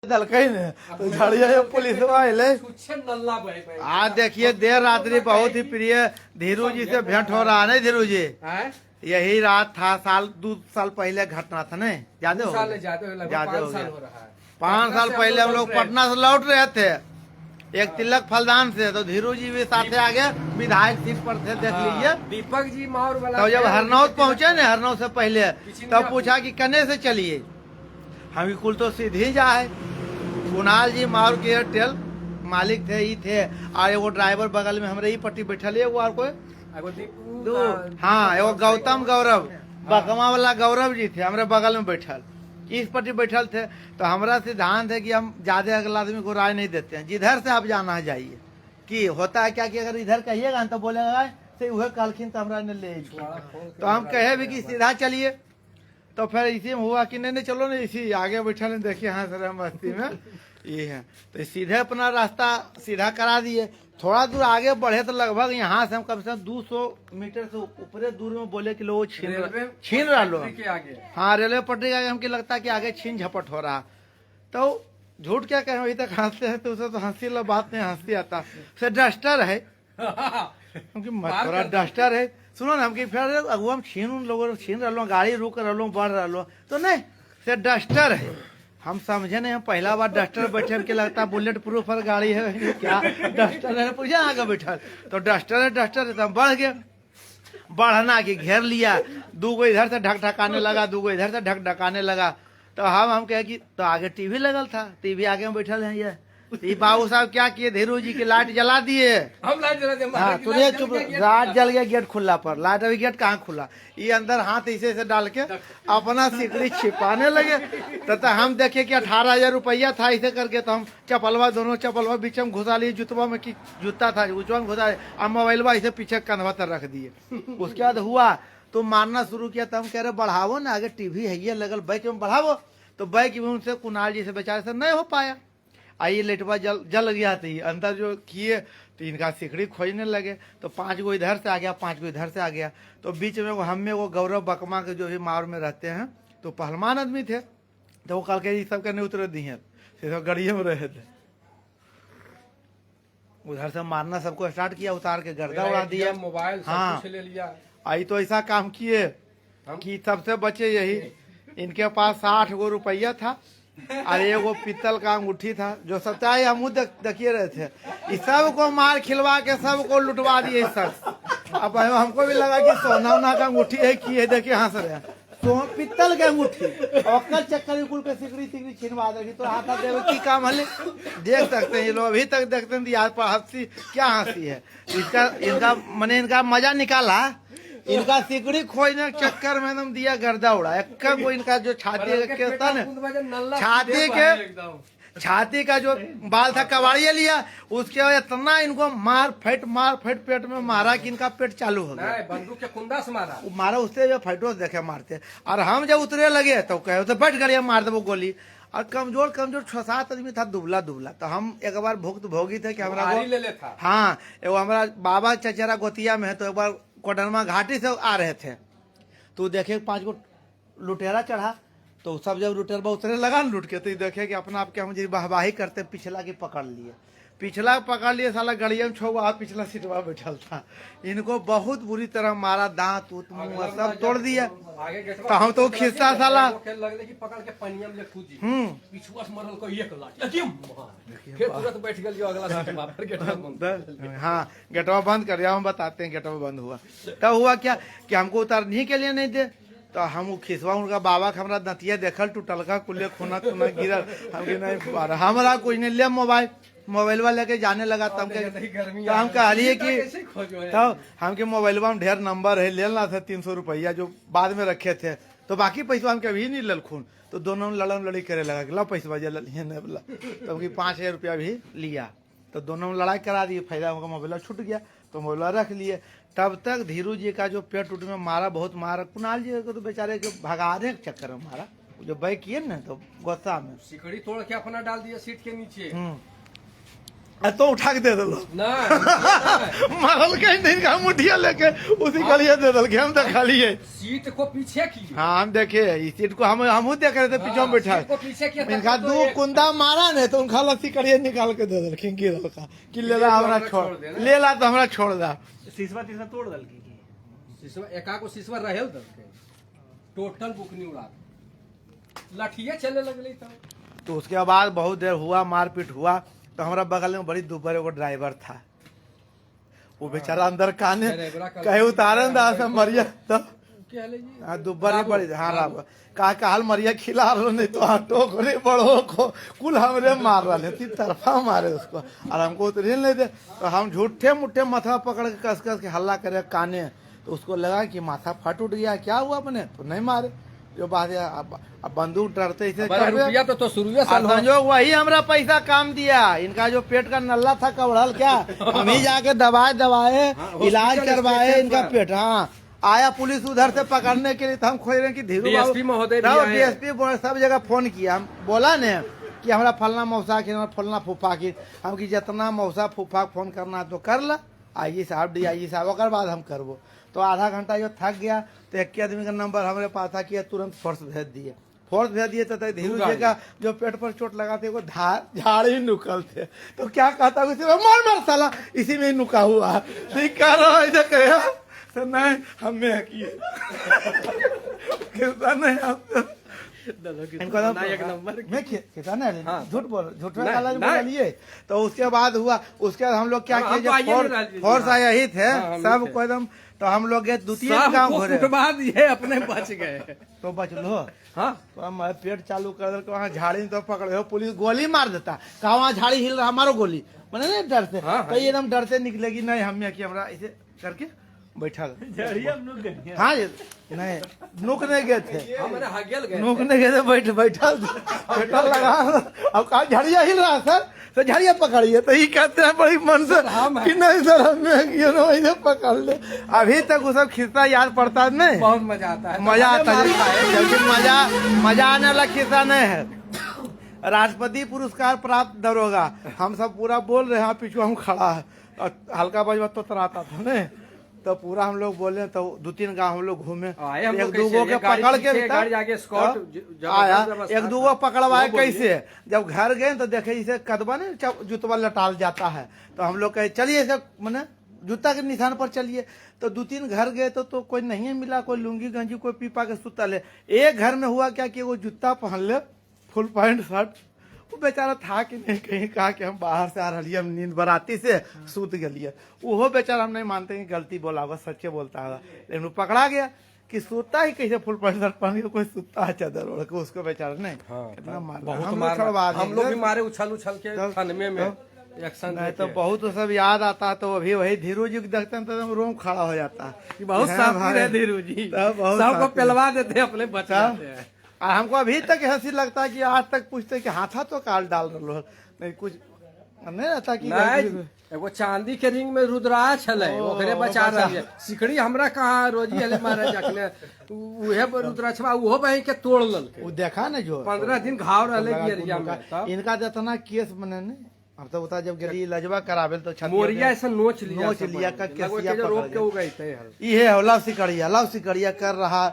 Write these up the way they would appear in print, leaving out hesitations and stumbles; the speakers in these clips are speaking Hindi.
दलकई ने तो झाड़िया पुलिस आज देखिए देर रात्रि बहुत ही प्रिय धीरू जी से भेंट हो रहा है। धीरू जी यही रात था, 2 साल पहले घटना था नहीं, ज्यादा हो गया 5 साल पहले हम लोग पटना से लौट रहे थे एक तिलक फलदान से, तो धीरू जी भी साथे आ गए, विधायक सीट पर थे, देख लीजिए दीपक जी माहौर वाला। तो जब हरनौत पहुंचे न, हरनौत से पहले तब पूछा कि कने से चलिए, हम कुल तो सीधे जाए। कुणाल जी माहौर के एयरटेल मालिक थे, ही थे, और एगो ड्राइवर बगल में हमारे ही पट्टी बैठल है, एगो और कोई हाँ एगो गौतम गौरव बकमा वाला गौरव जी थे हमारे बगल में बैठल, इस पट्टी बैठल थे। तो हमारा सिद्धांत है कि हम ज्यादा अगला आदमी को राय नहीं देते हैं, जिधर से आप जाना है जाइए। कि होता है क्या कि अगर इधर कहिएगा तो बोलेगा से वह कहलखिन तो हमारा ने ले, तो हम कहे भी कि सीधा चलिए। तो फिर इसी में हुआ कि नहीं चलो ना, इसी आगे बैठा नहीं, देखिए हाँ सर मस्ती में ये है, तो सीधे अपना रास्ता सीधा करा दिए। थोड़ा दूर आगे बढ़े तो लगभग यहाँ से हम कम से कम 200 मीटर से ऊपर दूर में बोले कि लोग छीन रहा लो। हाँ रेलवे पटरी के आगे हमको लगता है कि आगे छीन झपट हो रहा। तो झूठ क्या कहें, अभी तक हंसते हैं तो उसे तो हंसी वाला बात नहीं, हंसी आता से डस्टर है थोड़ा डस्टर है। सुनो ना हमके फिर अगुआ हम छीन रहा, गाड़ी रुक रहा, बढ़ रहा, तो नहीं से डस्टर है। हम समझे नहीं, हम पहला बार डस्टर बैठे, हमके लगता है बुलेट प्रूफ पर गाड़ी है क्या, डस्टर है पूछा आगे बैठा, तो डस्टर है तो हम बढ़ गए, बढ़ना के घेर लिया, 2 इधर से ढक ढकाने लगा, 2 इधर से ढक ढकाने लगा। तो हम कहे कि तो आगे टीवी लगल था, टीवी आगे में बैठल है ये बाबू साहब क्या किए, धीरू जी की लाइट जला दिए, हम लाइट जला दिए। हाँ तुझे चुप, रात जल गया गेट खुला पर, लाइट अभी गेट कहाँ खुला, ये अंदर हाथ ऐसे डाल के अपना सिकड़ी छिपाने लगे। तो हम देखे कि 18,000 रुपया था, ऐसे करके तो हम चपलवा दोनों चपलवा बीच में घुसा लिए, जुतवा में जूता था उचवा में घुसा, और मोबाइलवा ऐसे पीछे कंधवा तर रख दिए। उसके बाद हुआ तो मारना शुरू किया, तो हम कह रहे बढ़ावो ना, आगे टीवी है ये लगल, बैक में बढ़ावो। तो बैक में उनसे कुणाल जी से बेचारे से नहीं हो पाया, आइए लेटवा जल गया था, अंदर जो किए तो इनका सिकड़ी खोजने लगे। तो 5 गो इधर से आ गया, 5 गो इधर से आ गया। तो बीच में हम में वो गौरव बकमा के जो भी मार में रहते हैं, तो पहलवान आदमी थे, तो वो कल के सब नहीं उतरे दिए, सीधे गड़िए में रहे थे। उधर से मारना सबको स्टार्ट किया, उतार के गर्दा उड़ा दिया, मोबाइल हाँ ले लिया। आई तो ऐसा काम किए कि सबसे बचे यही, इनके पास 60 गो रुपया था, और एगो पीतल का अंगूठी था, जो सच्चाई हम देखिए रहे थे। इस सब को मार खिलवा के सबको लुटवा दिए सब। अब हमको भी लगा कि सोना का अंगूठी है कि है, देखिए हंस रहे हैं, तो पीतल के अंगूठी और कल चक्कर कुल के सिकड़ी छिनवा देगी, तो हाथा देवे की काम हले देख सकते हैं ये लोग, अभी तक देखते हैं यार पर हंसी क्या हंसी है। इनका मैंने इनका मजा निकाला, इनका सिकड़ी खोजने के चक्कर में एकदम दिया गर्दा उड़ा। एक को इनका जो छाती के था ना, छाती का जो बाल था कबाड़िया लिया, उसके बाद इतना इनको मार फेट पेट में मारा कि इनका पेट चालू हो गया, बंदूक के कुंदा से मारा उससे जो फैटो देखे मारते। और हम जब उतरे लगे तो कहे तो बैठ गए मार दे वो गोली। और कमजोर 6-7 आदमी था, दुबला। तो हम एक बार भोगी थे कि हमारा हाँ एगो हमारा बाबा चचेरा गोतिया में है, तो एक बार कोडरमा घाटी से आ रहे थे, तो देखे 5 गो लुटेरा चढ़ा, तो सब जब लुटेरा उतरे लगा न लूट के, तो देखे कि अपना आप क्या मुझे वाहवाही करते, पिछला की पकड़ लिए, साला गड़िया में 6 गो पिछला सीटवा बैठल था। इनको बहुत बुरी तरह मारा, दांत उत मुंह सब तोड़ दिया। तो हम तो खिस्सा साला हाँ गेटवा बंद कर दिया, हम बताते हैं गेटवा बंद हुआ। तब हुआ क्या कि हमको उतारने के लिए नहीं दे, तो हम खिसवा उनका बाबा का हमारा दंतिया देखल टूटल का, कुल्ले खूना गिरल, हमके नहीं हमारा कुछ नहीं लिया, मोबाइल लेके जाने लगा। तब हम कहलिए कि तब हमके मोबाइलवा में ढेर नंबर है, लेना था 300 रुपया जो बाद में रखे थे, तो बाकी पैसा हमके अभी नहीं ललखून। तो दोनों लड़ी करे लगा कि ला पैसा तब की 5,000 रुपया भी लिया, तो दोनों में लड़ाई करा दिए, फायदा हमका मोबाइल छूट गया, तो मोबाइल रख लिए। तब तक धीरू जी का जो पेट टूट में मारा, बहुत मारा। कुणाल जी को तो बेचारे के भगाने के चक्कर में मारा, जो बैक किए ना तो गुस्सा में सिकड़ी तोड़ के अपना डाल दिया सीट के नीचे। तो उठा के दे दिलो ना मारल कहीं दिन का मुठिया लेके उसी गलिए दे दिल के हम देखा लिए सीट को पीछे की हाँ हम देखे इस सीट को हम देख रहे थे पीछे में बैठा सीट को पीछे किया इनका दो कुंदा मारा ने तो उनका लस्सी कड़िए निकाल के दे दिल खिंकी दल का कि ले ला हमरा छोड़ ले ला तो हमरा छोड़ दा शीशवा तीसरा तोड़ दल की सिसवा एका को सिसवा रहेल दल के टोटल बुकनी उड़ा लठिया चले लगले तो उसके बाद बहुत देर हुआ मारपीट हुआ तो हमारा बगल में बड़ी दुबर एगो ड्राइवर था वो बेचारा अंदर काने कहे उतारन दा सब मरिया तो दुबर ही बड़ी हाँ राब का हाल मरिया खिला रहा नहीं तो हाँ टोकरे बड़ो को कुल हमरे मार रहे तीन तरफा मारे उसको और हमको उतरे नहीं दे तो हम झूठे मुठे माथा पकड़ के कस कस के हल्ला करे काने तो उसको लगा कि माथा फट उठ गया क्या हुआ अपने तो नहीं मारे जो बात है अब बंदूक डरते रुपया तो शुरू संजोग वही हमरा पैसा काम दिया इनका जो पेट का नल्ला था कवड़ल क्या हम ही जाके दवाए इलाज करवाए इनका पेट हाँ आया पुलिस उधर से पकड़ने के लिए हम खोज रहे कि धीरू डीएसपी महोदय डीएसपी सब जगह फोन किया हम बोला ने कि हमारा फलना मौसा की फलना फूफा की हम की जितना मौसा फूफा फोन करना तो कर ला आइए साहब डीआईजी साहब और बाद हम करबो तो आधा घंटा जो थक गया तो एक आदमी का नंबर हमारे पास था कि तुरंत फोर्स भेज दिए तो धीरू जी का जो पेट पर चोट लगा थे वो झाड़ ही नुकल थे तो क्या कहता उसी में मार साला इसी में ही नुका हुआ ठीक कह रहा है कहे तो नहीं हमें किए नहीं झूठ बोलिए तो उसके बाद हुआ उसके बाद हम लोग क्या किए फोर्स आया ही थे सब को एकदम तो हम लोग गए द्वितीय गाँव घोरे ये अपने बच गए तो बच लो हाँ तो हम पेट चालू कर दे वहाँ झाड़ी तो पकड़े हो पुलिस गोली मार देता कहा वहाँ झाड़ी हिल रहा हमारो गोली मैंने नहीं डर से तो एकदम डर से निकलेगी नहीं हमें कि हमारा ऐसे करके बैठा हाँ नहीं नुकने गए थे नुकने गए थे बैठा लगा अब कहा झड़िया हिल रहा सर तो झड़िया पकड़िए तो ये कहते हैं बड़ी मन से कि नहीं सर हमें पकड़ ले अभी तक वो सब खिस्सा याद पड़ता है नहीं बहुत मजा आता है लेकिन मजा आने वाला खिस्सा नहीं है राष्ट्रपति पुरस्कार प्राप्त दरोगा हम सब पूरा बोल रहे हैं पीछे हम खड़ा है हल्का बजवा तो तराता था नहीं तो पूरा हम लोग बोले तो 2-3 गांव हम लोग घूमे एक दूगो के पकड़ के आया एक दूगो पकड़वाए कैसे जब घर गए तो देखे इसे कदबा ने जुतवा लटाल जाता है तो हम लोग कहे चलिए इसे मैंने जूता के निशान पर चलिए तो 2-3 घर गए तो कोई नहीं मिला कोई लुंगी गंजी कोई पीपा के सुतल है एक घर में हुआ क्या कि वो जूता पहन ले फुल पैंट शर्ट वो बेचारा था कि नहीं कहीं कहा कि हम बाहर से आ रही हम नींद बराती से सूत गलिए वो बेचारा हम नहीं मानते कि गलती बोला हुआ सच्चे बोलता है लेकिन वो पकड़ा गया कि सोता ही कैसे फुल पैंट शर्ट पहन के कोई सोता है चादर ओढ़ के उसको बेचारा नहीं कितना मार हम लोग भी मारे उछल के थानमे में नहीं तो बहुत सब याद आता तो अभी वही धीरू जी को देखते हैं तो रोम खड़ा हो जाता है बहुत साफ है धीरू जी सबको पिलवा देते अपने बच्चा हमको अभी तक हंसी लगता है कि आज तक पूछते कि हाथा तो काल डाल रहा नहीं कुछ नहीं रहता कि एगो चांदी के रिंग में रुद्राक्ष छले ओकरे बचा रही है सिकड़ी हमरा कहाँ रोजी हले मारे जाकले उहे रुद्राक्ष उहो बही के तोड़ ललके वो देखा ना जो 15 दिन घाव रहले गिरिया में इनका जितना केस बने नहीं अब तो बता जब गली लजवा करावे तो मोरिया ऐसा नोच लिया का केसिया रोक के उगई थे ये है लव सिकड़िया कर रहा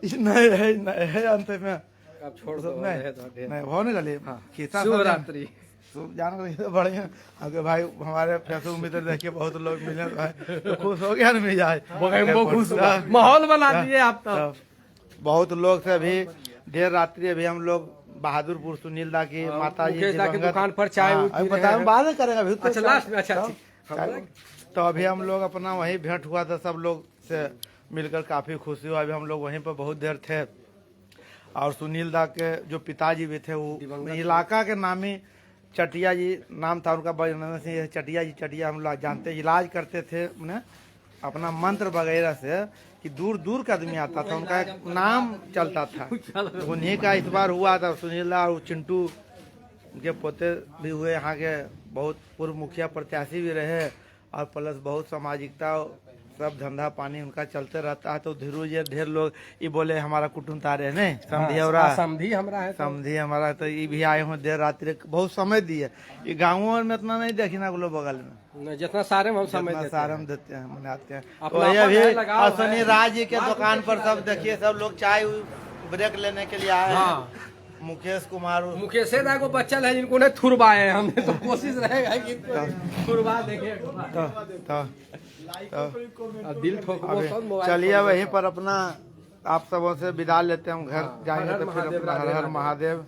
नहीं है अंत में अब छोड़ दो नहीं होने लगे शिवरात्रि जान बढ़िया अगर भाई हमारे फेसबुक मित्र देखिए बहुत लोग मिले तो खुश हो गया ना मिजाज खुश माहौल बना दिए आप तो बहुत लोग से अभी देर रात्रि अभी हम लोग बहादुरपुर सुनील दा की माता जी की दुकान पर चाय बताया बाद में करेगा अभी अच्छा लास्ट में अच्छा तो अभी हम लोग अपना वही भेंट हुआ था सब लोग से मिलकर काफी खुशी हुआ अभी हम लोग वहीं पर बहुत देर थे और सुनील दा के जो पिताजी भी थे वो इलाका के नामी चटिया जी नाम था उनका बजरंग सिंह चटिया हम लोग जानते इलाज करते थे उन्हें अपना मंत्र वगैरह से कि दूर दूर का आदमी आता था उनका एक नाम चलता था तो उन्हीं का इस बार हुआ था सुनील दा और चिंटू उनके पोते भी हुए यहाँ के बहुत पूर्व मुखिया प्रत्याशी भी रहे और प्लस बहुत सामाजिकता सब धंधा पानी उनका चलते रहता है। तो धीरू जी ढेर लोग ये बोले हमारा कुटुम तारे नहीं समझी और समझी हमरा है तो। समझी हमारा तो ये भी आए हो देर रात्रि बहुत समय दिए। ये गाँवों में इतना नहीं देखी ना लोग बगल में जितना सारे हम समय इतना देते सारे हैं। हम देते हैं मनाते हैं। तो अपना ये अपन है, भी लगाव है। असनी राज जी के दुकान पर सब देखिए सब लोग चाय ब्रेक लेने के लिए आए हाँ। हैं। मुकेश कुमार मुकेश दा को बच्चल है जिनको ने थुरवाए हैं। हमने तो कोशिश रहेगा कि इनको थुरवा देंगे। अब दिल ठोकबो अभी सब मोबाइल चलिए वहीं पर अपना आप सबों से विदा लेते हैं हम घर हाँ, जाएंगे हर हर तो फिर महादेव, अपना हर राधे हर राधे। महादेव।